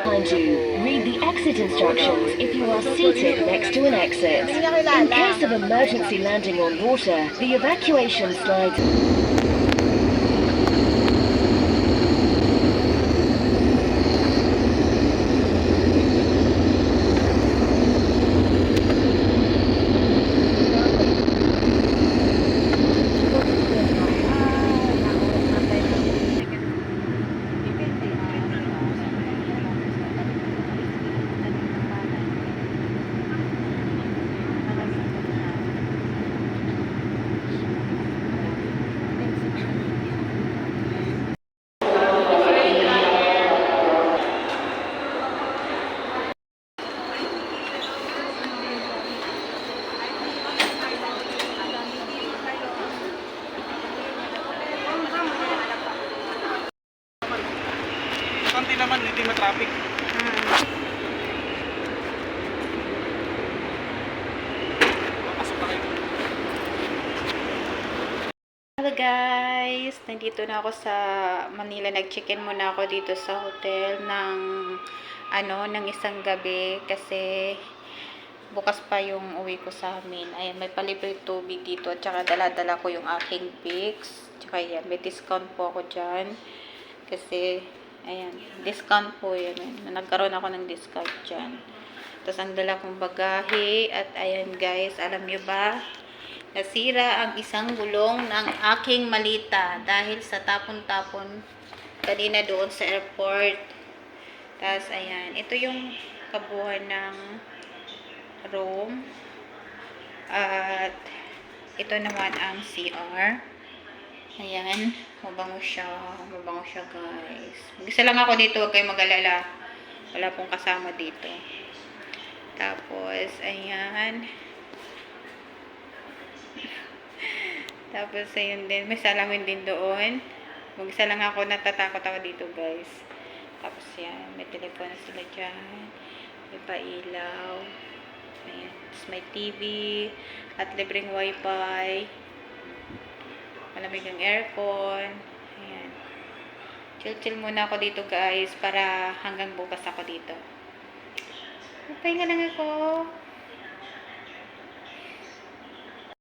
Behind you, read the exit instructions if you are seated next to an exit. In case of emergency landing on water, the evacuation slides. Konti naman, hindi ma-traffic. Pasok na kayo. Hello guys! Nandito na ako sa Manila. Nag-check-in muna ako dito sa hotel ng isang gabi kasi bukas pa yung uwi ko sa amin. Ayan, may palibre tubig dito at saka dala-dala ko yung aking Vicks. Tsaka yan, may discount po ako dyan. Kasi, ayan, discount po yan. Nagkaroon ako ng discount dyan. Tapos ang dala kong bagahe at ayan guys, alam nyo ba? Nasira ang isang gulong ng aking malita dahil sa tapon-tapon kanina doon sa airport. Tapos, ayan. Ito yung kabuuan ng room. At ito naman ang CR. Ayan. Mabango siya. Mabango siya, guys. Mag-isa lang ako dito. Huwag kayong mag-alala. Wala pong kasama dito. Tapos, ayan. Tapos, ayun din. May salamin din doon. Mag-isa lang ako. Natatakot ako dito, guys. Tapos, yan. May telepono sila dyan. May pailaw. Ayan. Tapos, may TV. At libreng wifi. Malamig ang aircon. Ayan. Chill-chill muna ako dito, guys. Para hanggang bukas ako dito. Magpahinga lang ako.